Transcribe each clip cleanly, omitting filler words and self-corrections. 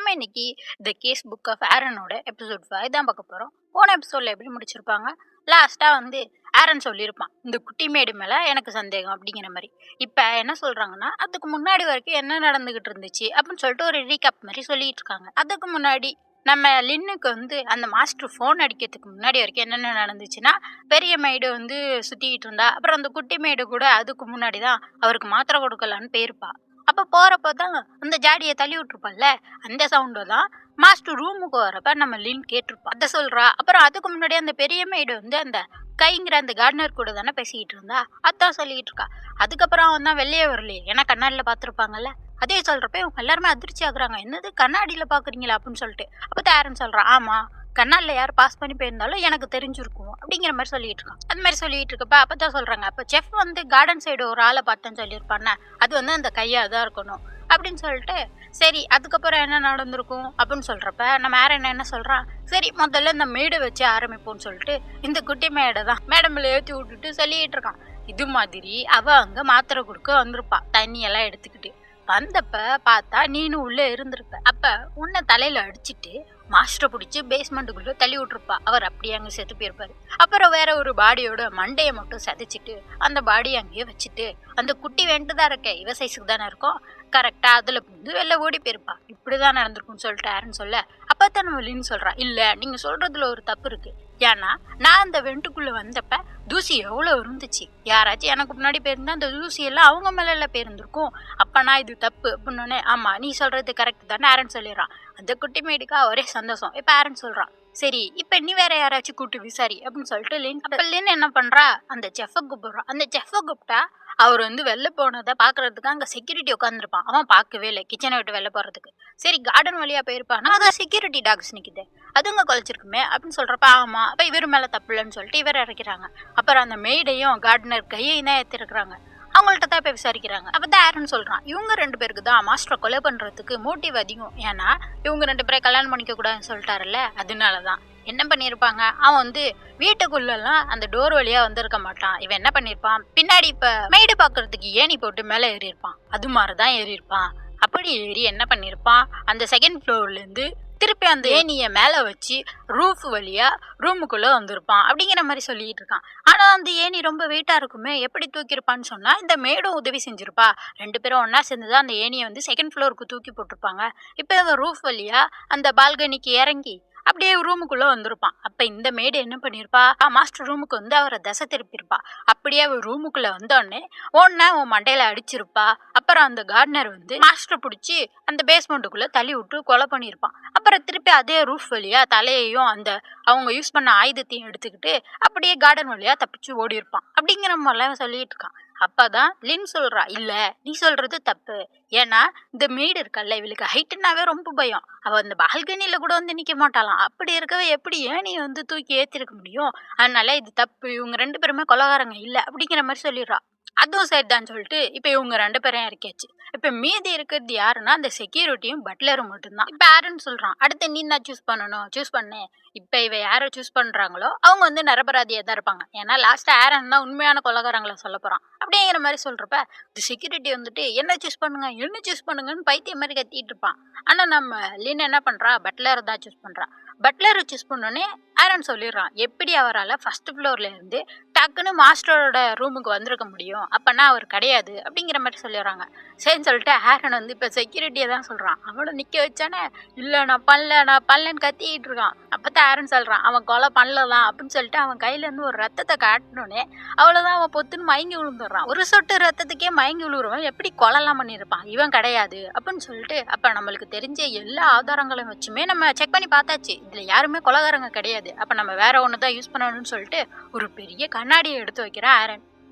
நம்ம இன்னைக்கு the gas book of ஆரனோட episode 5 தான் பார்க்க போகிறோம். போன எபிசோடில் எப்படி முடிச்சிருப்பாங்க, லாஸ்ட்டாக வந்து ஆரன் சொல்லியிருப்பான் இந்த குட்டி மேடு மேலே எனக்கு சந்தேகம் அப்படிங்கிற மாதிரி. இப்போ என்ன சொல்கிறாங்கன்னா, அதுக்கு முன்னாடி வரைக்கும் என்ன நடந்துக்கிட்டு இருந்துச்சு அப்படின்னு சொல்லிட்டு ஒரு ரீகேப் மாதிரி சொல்லிட்டு இருக்காங்க. அதுக்கு முன்னாடி நம்ம லின்னுக்கு வந்து அந்த மாஸ்டர் ஃபோன் அடிக்கிறதுக்கு முன்னாடி வரைக்கும் என்னென்ன நடந்துச்சுன்னா, பெரிய மேடு வந்து சுற்றிக்கிட்டு இருந்தா, அப்புறம் அந்த குட்டி மேடு கூட அதுக்கு முன்னாடி தான் அவருக்கு மாத்திரை கொடுக்கலான்னு போயிருப்பா. அப்போ போகிறப்ப தான் அந்த ஜாடியை தள்ளி விட்டுருப்பான்ல, அந்த சவுண்டு தான் மாஸ்டர் ரூமுக்கு வரப்ப நம்ம லின் கேட்டிருப்பா. அதை சொல்கிறா. அப்புறம் அதுக்கு முன்னாடி அந்த பெரிய மேடு வந்து அந்த கைங்கிற அந்த கார்டனர் கூட தானே பேசிக்கிட்டு இருந்தா, அதான் சொல்லிக்கிட்டு இருக்கா. அதுக்கப்புறம் அவன் தான் வெளியே வரலையே, ஏன்னா கண்ணாடியில் பார்த்துருப்பாங்கல்ல. அதே சொல்கிறப்ப இவங்க எல்லாருமே அதிர்ச்சி ஆகுறாங்க, என்னது கண்ணாடியில் பார்க்குறீங்களா அப்படின்னு சொல்லிட்டு. அப்போ தாரன் சொல்கிறான், ஆமாம் கண்ணாடில் யார் பாஸ் பண்ணி போயிருந்தாலும் எனக்கு தெரிஞ்சிருக்கும் அப்படிங்கிற மாதிரி சொல்லிட்டு இருக்கான். அது மாதிரி சொல்லிட்டு இருக்கப்ப அப்போ தான் சொல்கிறாங்க, அப்போ செஃப் வந்து கார்டன் சைடு ஒரு ஆளை பார்த்தேன்னு சொல்லியிருப்பானே, அது வந்து அந்த கையாக தான் இருக்கணும் அப்படின்னு சொல்லிட்டு. சரி அதுக்கப்புறம் என்ன நடந்திருக்கும் அப்படின்னு சொல்கிறப்ப நம்ம ஆரன் என்ன சொல்கிறான், சரி முதல்ல இந்த மேடை வச்சு ஆரம்பிப்போம்னு சொல்லிட்டு இந்த குட்டி மேடை தான் மேடமில் ஏற்றி விட்டுட்டு சொல்லிட்டு இருக்கான். இது மாதிரி அவள் அங்கே மாத்திரை கொடுக்க வந்திருப்பா, தண்ணியெல்லாம் எடுத்துக்கிட்டு. வந்தப்ப பார்த்தா நீனு உள்ளே இருந்திருப்ப. அப்போ உன்னை தலையில் அடிச்சுட்டு மாஸ்டரை பிடிச்சி பேஸ்மெண்ட்டுக்குள்ளே தள்ளி விட்டுருப்பா. அவர் அப்படியே அங்கே செத்து போயிருப்பாரு. அப்புறம் வேற ஒரு பாடியோட மண்டையை மட்டும் சதைச்சிட்டு அந்த பாடியை அங்கேயே வச்சுட்டு, அந்த குட்டி வேண்டு தான் இருக்க இவ சைஸுக்கு தானே இருக்கும், கரெக்டாக அதில் வந்து வெளில ஓடி போயிருப்பா. இப்படி தான் நடந்திருக்குன்னு சொல்லிட்டு ஆரன் சொல்ல, அப்போ தான் நம்ம லின்னு சொல்கிறா, இல்லை நீங்கள் சொல்கிறதுல ஒரு தப்பு இருக்குது. ஏன்னா நான் அந்த வெண்டுக்குள்ளே வந்தப்ப தூசி எவ்வளோ இருந்துச்சு, யாராச்சும் எனக்கு முன்னாடி போயிருந்தா அந்த தூசியெல்லாம் அவங்க மேலே போயிருந்துருக்கும். அப்போ நான் இது தப்பு அப்படின்னோடனே, ஆமாம் நீ சொல்கிறது கரெக்ட் தானே ஆரன் சொல்லிடுறான். அந்த குட்டி மேடுக்கா ஒரே சந்தோஷம். இப்போ ஆரன் சொல்கிறான், சரி இப்போ நீ வேற யாராச்சும் கூட்டு விசாரி அப்படின்னு சொல்லிட்டு லின். அப்போ லின் என்ன பண்ணுறா, அந்த செஃப்பை கூப்பிடுறான். அந்த செஃப்பை கூப்பிட்டா அவர் வந்து வெளில போனதை பார்க்கறதுக்கு அங்கே செக்யூரிட்டி உட்காந்துருப்பான். அவன் பார்க்கவே இல்லை கிச்சனை விட்டு வெளில போகிறதுக்கு. சரி கார்டன் வழியாக போயிருப்பான், அங்கே செக்யூரிட்டி டாக்ஸ் நிற்குது, அதுங்க குலைச்சிருக்குமே அப்படின்னு சொல்கிறப்ப, ஆமாம் அப்போ இவர் மேலே தப்பு இல்லைன்னு சொல்லிட்டு இவர் இறக்கிறாங்க. அப்புறம் அந்த மெய்டையும் கார்டனர் கையையும் தான் ஏற்றிருக்கிறாங்க. அவங்கள்ட்ட தான் இப்போ விசாரிக்கிறாங்க. அப்போ தான் ஆரன் சொல்கிறான், இவங்க 2 பேருக்கு தான் மாஸ்டரை கொலை பண்ணுறதுக்கு மோட்டிவ் அதிகம். ஏன்னா இவங்க 2 பேரை கல்யாணம் பண்ணிக்க கூடாதுன்னு சொல்லிட்டாருல்ல, அதனால தான். என்ன பண்ணியிருப்பாங்க, அவன் வந்து வீட்டுக்குள்ளெல்லாம் அந்த டோர் வழியாக வந்திருக்க மாட்டான். இவன் என்ன பண்ணியிருப்பான், பின்னாடி இப்போ மெய்டு பார்க்கறதுக்கு ஏணி போட்டு மேலே ஏறியிருப்பான். அது மாதிரி தான் ஏறியிருப்பான். அப்படி ஏறி என்ன பண்ணியிருப்பான், அந்த செகண்ட் ஃப்ளோர்லேருந்து திருப்பி அந்த ஏணியை மேலே வச்சு ரூஃப் வழியாக ரூமுக்குள்ளே வந்திருப்பான் அப்படிங்கிற மாதிரி சொல்லிட்டு இருக்கான். ஆனால் அந்த ஏணி ரொம்ப வெயிட்டாக இருக்குமே, எப்படி தூக்கியிருப்பான்னு சொன்னால் இந்த மேடும் உதவி செஞ்சுருப்பா. 2 பேரும் ஒன்றா சேர்ந்து தான் அந்த ஏணியை வந்து செகண்ட் ஃப்ளோருக்கு தூக்கி போட்டிருப்பாங்க. இப்போ இவன் ரூஃப் வழியாக அந்த பால்கனிக்கு இறங்கி அப்படியே ரூமுக்குள்ளே வந்திருப்பான். அப்போ இந்த மேடு என்ன பண்ணியிருப்பா, மாஸ்டர் ரூமுக்கு வந்து அவரை திசை திருப்பியிருப்பா. அப்படியே அவர் ரூமுக்குள்ளே வந்தோடனே உன் மண்டையில் அடிச்சிருப்பா. அப்புறம் அந்த கார்டனர் வந்து மாஸ்டரை பிடிச்சி அந்த பேஸ்மெண்ட்டுக்குள்ளே தள்ளி விட்டு கொலை பண்ணியிருப்பான். அப்புறம் திருப்பி அதே ரூஃப் வழியாக தலையையும் அந்த அவங்க யூஸ் பண்ண ஆயுதத்தையும் எடுத்துக்கிட்டு அப்படியே கார்டன் வழியாக தப்பிச்சு ஓடி இருப்பான் அப்படிங்கிற மாதிரிலாம் சொல்லிட்டு இருக்கான். அப்பதான் லின் சொல்றா, இல்ல நீ சொல்றது தப்பு. ஏன்னா இந்த மேடு இருக்கல்ல, இவளுக்கு ஹைட்டுனாவே ரொம்ப பயம். அவ அந்த பால்கனியில கூட வந்து நிக்க மாட்டாளாம். அப்படி இருக்கவே எப்படி ஏன் நீ வந்து தூக்கி ஏத்திருக்க முடியும், அதனால இது தப்பு, இவங்க 2 பேருமே கொலகாரங்க இல்ல அப்படிங்கிற மாதிரி சொல்லிடுறா. அதுவும் சரிதான் சொல்லிட்டு இப்போ இவங்க 2 பேரையும் இறக்கியாச்சு. இப்போ மீதி இருக்கிறது யாருன்னா அந்த செக்யூரிட்டியும் பட்லரும் மட்டும்தான். இப்போ ஆரன் சொல்றான், அடுத்து நீ தான் சூஸ் பண்ணணும், சூஸ் பண்ணு. இப்போ இவ யாரை சூஸ் பண்றாங்களோ அவங்க வந்து நிரபராதியாக தான் இருப்பாங்க. ஏன்னா லாஸ்ட் ஆரன் தான் உண்மையான கொலகாரங்களை சொல்ல போறான் அப்படிங்கிற மாதிரி சொல்றப்ப இந்த செக்யூரிட்டி வந்துட்டு என்ன சூஸ் பண்ணுங்க என்ன சூஸ் பண்ணுங்கன்னு பைத்தியம் மாதிரி கத்திட்டு இருப்பான். ஆனா நம்ம லின் என்ன பண்றா, பட்லரை தான் சூஸ் பண்றா. பட்லரை சூஸ் பண்ணோடனே ஆரன் சொல்லிடுறான், எப்படி அவரால் ஃபர்ஸ்ட் ஃப்ளோர்ல இருந்து டக்குன்னு மாஸ்டரோட ரூமுக்கு வந்திருக்க முடியும், அப்பனா அவர் கிடையாது அப்படிங்கிற மாதிரி சொல்லிடுறாங்க. சரின்னு சொல்லிட்டு ஆரன் வந்து இப்போ செக்யூரிட்டியை தான் சொல்கிறான். அவனை நிற்க வச்சானே, இல்லை நான் பண்ணலன்னு கத்திக்கிட்டு இருக்கான். அப்போ தான் ஆரன் சொல்கிறான், அவன் கொலை பண்ணலாம் அப்படின்னு சொல்லிட்டு அவன் கையிலேருந்து ஒரு ரத்தத்தை காட்டினோடனே அவ்வளோதான் அவன் பொத்துன்னு மயங்கி விழுந்துடுறான். ஒரு சொட்டு ரத்தத்துக்கே மயங்கி விழுறவன் எப்படி கொலைலாம் பண்ணியிருப்பான், இவன் கிடையாது அப்படின்னு சொல்லிட்டு. அப்போ நம்மளுக்கு தெரிஞ்ச எல்லா ஆதாரங்களும் வச்சுமே நம்ம செக் பண்ணி பார்த்தாச்சு, இதில் யாருமே கொலைகாரங்க கிடையாது. அப்போ நம்ம வேற ஒன்று தான் யூஸ் பண்ணணும்னு சொல்லிட்டு ஒரு பெரிய கண்ணாடியை எடுத்து வைக்கிறா ஆரன்.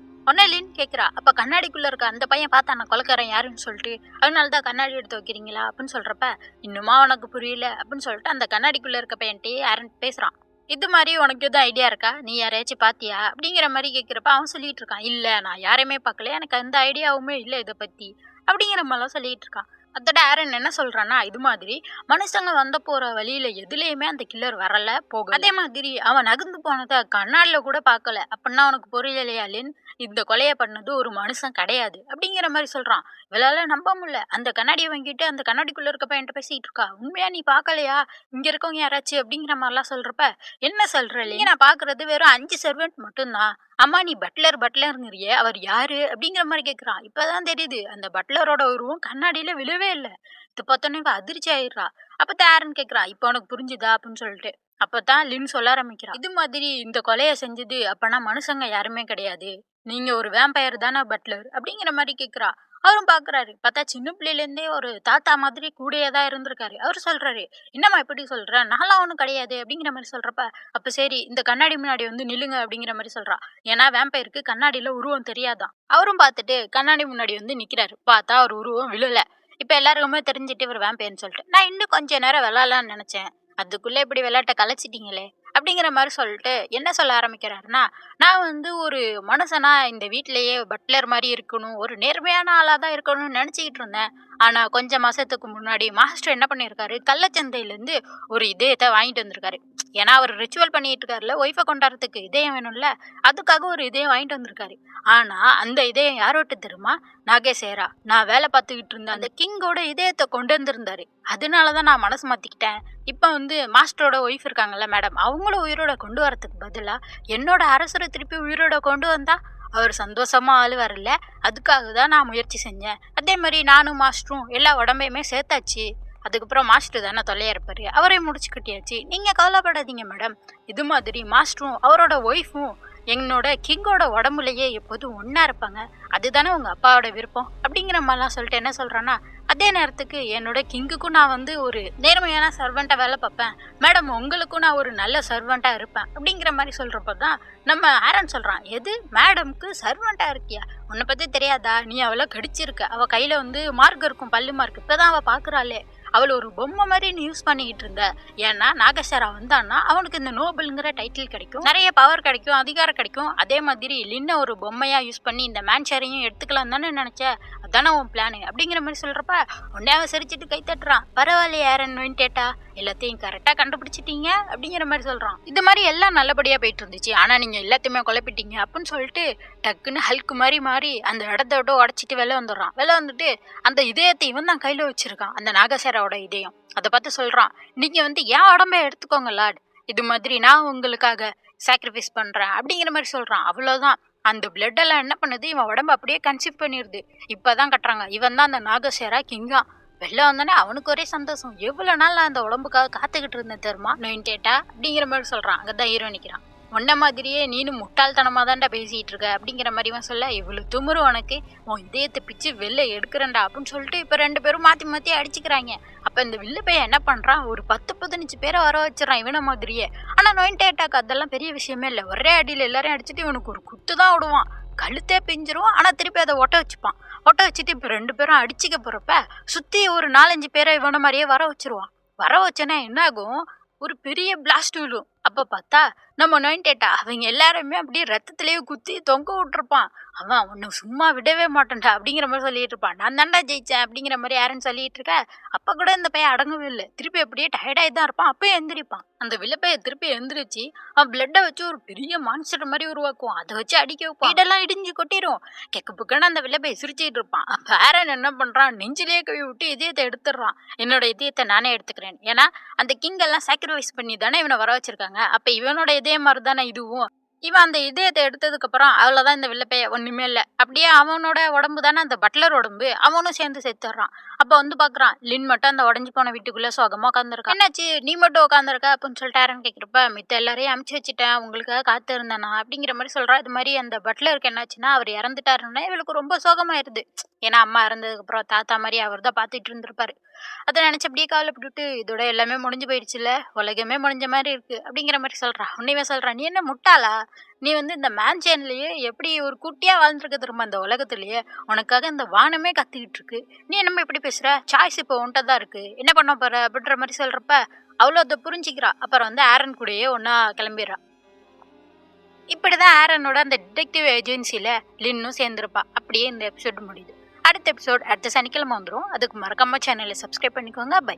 ஒன்னே லின் கேட்குறா, அப்போ கண்ணாடிக்குள்ளே இருக்க அந்த பையன் பார்த்தா நான் கொலைக்காரன் யாருன்னு சொல்லிட்டு, அதனால தான் கண்ணாடி எடுத்து வைக்கிறீங்களா அப்படின்னு சொல்கிறப்ப, இன்னுமா உனக்கு புரியல அப்படின்னு சொல்லிட்டு அந்த கண்ணாடிக்குள்ளே இருக்க பையன்ட்டே ஆரன் பேசுகிறான். இது மாதிரி உனக்கு எதுவும் ஐடியா இருக்கா, நீ யாரையாச்சும் பார்த்தியா அப்படிங்கிற மாதிரி கேட்குறப்ப அவன் சொல்லிட்டு இருக்கான், இல்லை நான் யாரையுமே பார்க்கல, எனக்கு எந்த ஐடியாவுமே இல்லை இதை பற்றி அப்படிங்கிற மாதிரிலாம் சொல்லிட்டு இருக்கான். அதோட ஆரன் என்ன சொல்றான்னா, இது மாதிரி மனுஷங்க வந்த போற வழியில எதுலேயுமே அந்த கில்லர் வரல போகல. அதே மாதிரி அவன் நகர்ந்து போனதை கண்ணாடியில் கூட பார்க்கல. அப்படின்னா உனக்கு புரியலையா லின், இந்த கொலையை பண்ணது ஒரு மனுஷன் கிடையாது அப்படிங்கிற மாதிரி சொல்றான். இவளால நம்ப முடியல. அந்த கண்ணாடியை வாங்கிட்டு அந்த கண்ணாடிக்குள்ள இருக்க பையன்ட்ட பேசிட்டு இருக்கா. உண்மையா நீ பார்க்கலையா? இங்க இருக்கவங்க யாராச்சும் அப்படிங்கிற மாதிரிலாம் சொல்றப்ப, என்ன சொல்ற இல்லையா, நான் பாக்குறது வெறும் 5 சர்வெண்ட் மட்டும்தான். அம்மா நீ பட்லருங்கிறியே, அவர் யாரு அப்படிங்கிற மாதிரி கேக்குறான். இப்பதான் தெரியுது அந்த பட்லரோட உருவம் கண்ணாடியில விழவே இல்லை. இது பார்த்தோன்னே இவ அதிர்ச்சி ஆயிடுறா. அப்பதான் ஆரன் கேக்குறான், இப்ப உனக்கு புரிஞ்சுதா அப்படின்னு சொல்லிட்டு. அப்பதான் லின் சொல்ல ஆரம்பிக்கிறான், இது மாதிரி இந்த கொலையை செஞ்சது அப்பனா மனுஷங்க யாருமே கிடையாது, நீங்க ஒரு வேம்பயர் தானே பட்லர் அப்படிங்கிற மாதிரி கேக்குறா. அவரும் பாக்குறாரு. பார்த்தா சின்ன பிள்ளையில இருந்தே ஒரு தாத்தா மாதிரி கூடயே தான் இருந்திருக்காரு. அவர் சொல்றாரு, என்னம்மா இப்படி சொல்ற, நான்லாம் ஒண்ணும் கிடையாது அப்படிங்கிற மாதிரி சொல்றப்ப, அப்ப சரி இந்த கண்ணாடி முன்னாடி வந்து நில்லுங்க அப்படிங்கிற மாதிரி சொல்றா. ஏன்னா வேம்பயருக்கு கண்ணாடியில உருவம் தெரியாதான். அவரும் பார்த்துட்டு கண்ணாடி முன்னாடி வந்து நிக்கிறாரு. பார்த்தா அவர் உருவம் விழல. இப்ப எல்லாருக்குமே தெரிஞ்சுட்டு இவர் வேம்பயர்னு சொல்லிட்டு, நான் இன்னும் கொஞ்ச நேரம் விளையாடலாம்னு நினைச்சேன், அதுக்குள்ள இப்படி விளையாட்ட கலைச்சிட்டீங்களே அப்படிங்கிற மாதிரி சொல்லிட்டு என்ன சொல்ல ஆரம்பிக்கிறாருன்னா, நான் வந்து ஒரு மனுஷனா இந்த வீட்டிலேயே பட்லர் மாதிரி இருக்கணும், ஒரு நேர்மையான ஆளா தான் இருக்கணும்னு நினைச்சுக்கிட்டு இருந்தேன். ஆனா கொஞ்ச மாசத்துக்கு முன்னாடி மாஸ்டர் என்ன பண்ணியிருக்காரு, கள்ளச்சந்தையில இருந்து ஒரு இதயத்தை வாங்கிட்டு வந்திருக்காரு. ஏன்னா அவர் ரிச்சுவல் பண்ணிட்டு இருக்காருல்ல, ஒய்ஃபை கொண்டாடுறதுக்கு இதயம் வேணும்ல, அதுக்காக ஒரு இதயம் வாங்கிட்டு வந்திருக்காரு. ஆனா அந்த இதயம் யாரோட்டு தெரியுமா, நாகேசேரா, நான் வேலை பார்த்துக்கிட்டு இருந்தேன் அந்த கிங்கோட இதயத்தை கொண்டு வந்திருந்தாரு. அதனாலதான் நான் மனசு மாத்திக்கிட்டேன். இப்ப வந்து மாஸ்டரோட ஒய்ஃப் இருக்காங்கல்ல மேடம், அவங்கள உயிரோட கொண்டு வரதுக்கு பதிலா என்னோட அரசரை திருப்பி உயிரோட கொண்டு வந்தா அவர் சந்தோஷமா ஆளுவார்ல, அதுக்காக தான் நான் முயற்சி செஞ்சேன். அதே மாதிரி நானும் மாஸ்டரும் எல்லா உடம்பையுமே சேர்த்தாச்சு. அதுக்கப்புறம் மாஸ்டர் தானே தொல்லையா இருப்பாரு, அவரை முடிச்சு கட்டியாச்சு. நீங்க கவலைப்படாதீங்க மேடம். இது மாதிரி மாஸ்டரும் அவரோட ஒய்ஃபும் என்னோட கிங்கோட உடம்புலயே எப்போதும் ஒன்னா இருப்பாங்க. அதுதானே உங்க அப்பாவோட விருப்பம் அப்படிங்கிற மாதிரிலாம் சொல்லிட்டு என்ன சொல்றான்னா, அதே நேரத்துக்கு என்னோட கிங்குக்கும் நான் வந்து ஒரு நேர்மையான சர்வெண்ட்டா வேலை பார்ப்பேன் மேடம், உங்களுக்கும் நான் ஒரு நல்ல சர்வெண்ட்டா இருப்பேன் அப்படிங்கிற மாதிரி சொல்றப்பதான் நம்ம ஆரன் சொல்றான், எது மேடம்க்கு சர்வெண்ட்டா இருக்கியா, உன்னை பத்தி தெரியாதா, நீ அவளை கடிச்சிருக்க, அவ கையில வந்து மார்க் இருக்கும், பல்லு மார்க், இப்பதான் அவ பாக்குறாளே, அவள் ஒரு பொம்மை மாதிரி நீ யூஸ் பண்ணிக்கிட்டு இருந்த. ஏன்னா நாகேஸ்வரா வந்தான்னா அவனுக்கு இந்த நோபல்ங்கிற டைட்டில் கிடைக்கும், நிறைய பவர் கிடைக்கும், அதிகாரம் கிடைக்கும். அதே மாதிரி லின்ன ஒரு பொம்மையா யூஸ் பண்ணி இந்த மேன்ஷரையும் எடுத்துக்கலாம் தானே நினைச்ச, அதானே உன் பிளானு அப்படிங்கிற மாதிரி சொல்றப்ப உடனே அவன் சிரிச்சிட்டு கை தட்டுறான். பரவாயில்ல யாரன் வேண்டேட்டா, எல்லாத்தையும் கரெக்டா கண்டுபிடிச்சிட்டீங்க அப்படிங்கிற மாதிரி சொல்றான். இது மாதிரி எல்லாம் நல்லபடியா போயிட்டு இருந்துச்சு, ஆனா நீங்க எல்லாத்தையுமே குழப்பிட்டீங்க அப்படின்னு சொல்லிட்டு டக்குன்னு ஹல்க் மாதிரி மாறி அந்த இடத்த விட உடச்சிட்டு வெளில வந்துடுறான். வெளில வந்துட்டு அந்த இதயத்தை இவன் தான் கையில வச்சிருக்கான், அந்த நாகசேராவோட இதயம். அதை பார்த்து சொல்றான், நீங்க வந்து என் உடம்ப எடுத்துக்கோங்க லார்ட், இது மாதிரி நான் உங்களுக்காக சாக்ரிஃபைஸ் பண்றேன் அப்படிங்கிற மாதிரி சொல்றான். அவ்வளவுதான், அந்த பிளட் எல்லாம் என்ன பண்ணுது, இவன் உடம்பு அப்படியே கன்சீவ் பண்ணிருது. இப்பதான் கட்டுறாங்க, இவன் தான் அந்த நாகசேரா கிங்கா. வெளில வந்தானே அவனுக்கு ஒரே சந்தோஷம், எவ்வளவு நாள் நான் அந்த உடம்புக்காக காத்துக்கிட்டு இருந்தேன் தெரியுமா நோயின்டேட்டா அப்படிங்கிற மாதிரி சொல்றான். அங்கதான் ஹீரோ நிக்கிறான். உன்ன மாதிரியே நீனும் முட்டாள்தனமா தான்டா பேசிட்டு இருக்க அப்படிங்கிற மாதிரி சொல்ல, இவ்வளவு துமுறு உனக்கு, உன் இதயத்தை பிச்சு வெளில எடுக்கிறேன்டா அப்படின்னு சொல்லிட்டு இப்ப 2 பேரும் மாத்தி மாத்தி அடிச்சுக்கிறாங்க. அப்ப இந்த வில்லு பையன் என்ன பண்றான், ஒரு 10-15 பேரை வர வச்சிடறான் இவன மாதிரியே. ஆனா நோயின்டேட்டாக்கு அதெல்லாம் பெரிய விஷயமே இல்லை, ஒரே அடியில எல்லாரையும் அடிச்சுட்டு இவனுக்கு ஒரு குத்து தான் விடுவான், கழுத்தே பிஞ்சிரும். ஆனா திருப்பி அதை ஒட்ட வச்சுப்பான். ஒட்ட வச்சுட்டு இப்ப 2 பேரும் அடிச்சுக்க போறப்ப சுத்தி ஒரு 4-5 பேரை இவன மாதிரியே வர வச்சிருவான். வர வச்சோன்னா என்ன ஆகும், ஒரு பெரிய பிளாஸ்ட் விழும். அப்ப பார்த்தா நம்ம நோயின்டேட்டா அவங்க எல்லாருமே அப்படியே ரத்தத்திலேயே குத்தி தொங்க விட்டுருப்பான். அவன் உன்னை சும்மா விடவே மாட்டேன்டா அப்படிங்கிற மாதிரி சொல்லிட்டு இருப்பான். நான் தாண்டா ஜெயிச்சேன் அப்படிங்கிற மாதிரி யாருன்னு சொல்லிட்டு இருக்க. அப்ப கூட இந்த பையன் அடங்கவே இல்லை, திருப்பி அப்படியே டயர்டாகி தான் இருப்பான். அப்பயே எந்திரிப்பான். அந்த வில்லப்பைய திருப்பி எந்திரிச்சு அவன் பிளட்டை வச்சு ஒரு பெரிய மான்ஸ்டர் மாதிரி உருவாக்குவான். அதை வச்சு அடிக்க வைப்பான். வீடெல்லாம் இடிஞ்சு கொட்டிடும். கெக்க புக்கன்னு அந்த வில்லப்பைய சிரிச்சிட்டு இருப்பான். அப்ப ஆரன் என்ன பண்றான், நெஞ்சிலேயே கவி விட்டு இதயத்தை எடுத்துடுறான். என்னோட இதயத்தை நானே எடுத்துக்கிறேன், ஏன்னா அந்த கிங் எல்லாம் சாக்ரிஃபைஸ் பண்ணி தானே இவனை வர வச்சிருக்காங்க. அப்ப இவனோட இதே மாதிரி தானே இதுவும். இவன் அந்த இதயத்தை எடுத்ததுக்கு அப்புறம் அவ்வளவுதான், இந்த வில்லப்பைய ஒண்ணுமே இல்லை. அப்படியே அவனோட உடம்பு தானே அந்த பட்லர் உடம்பு, அவனும் சேர்ந்து செத்துறான். அப்ப வந்து பாக்குறான், லின் மட்டும் அந்த உடஞ்சு போன வீட்டுக்குள்ள சோகமா உட்காந்துருக்கான். என்னாச்சு நீ மட்டும் உட்காந்துருக்க அப்படின்னு சொல்லிட்டு ஆரன் கேட்கிறப்ப, மித்த எல்லாரையும் அமுச்சு வச்சுட்டேன், உங்களுக்காக காத்து இருந்தேனா அப்படிங்கிற மாதிரி சொல்றா. இது மாதிரி அந்த பட்லருக்கு என்னாச்சுன்னா அவர் இறந்துட்டாருன்னா இவளுக்கு ரொம்ப சோகமாயிருது. ஏன்னா அம்மா இறந்ததுக்கு அப்புறம் தாத்தா மாதிரி அவர் தான் பார்த்துட்டு இருந்திருப்பாரு. அதை நினைச்சு அப்படியே கவலைப்பட்டுட்டு இதோட எல்லாமே முடிஞ்சு போயிடுச்சுல, உலகமே முடிஞ்ச மாதிரி இருக்கு அப்படிங்கிற மாதிரி சொல்றா. உன்னையுமே சொல்றா, நீ என்ன முட்டாளா, நீ வந்து இந்த மேன்ஷன்லயே எப்படி ஒரு குட்டியா வாழ்ந்துருக்க திரும்ப இந்த உலகத்திலேயே, உனக்காக இந்த வானமே கத்திக்கிட்டு இருக்கு, நீ என்னமோ இப்படி பேசுற, சாய்ஸ் இப்போ உன்கிட்ட தான் இருக்கு, என்ன பண்ண போற அப்படின்ற மாதிரி சொல்றப்ப அவ்வளோ அதை புரிஞ்சுக்கிறா. அப்புறம் வந்து ஆரன் கூடயே ஒன்னா கிளம்பிடுறா. இப்படிதான் ஆரனோட அந்த டிடெக்டிவ் ஏஜென்சில லின்னும் சேர்ந்திருப்பா. அப்படியே இந்த எபிசோட் முடியுது. அடுத்த எபிசோட் அடுத்த சனிக்கிழமை வந்துடும். அதுக்கு மறக்காம சேனலை சப்ஸ்கிரைப் பண்ணிக்கோங்க. பை.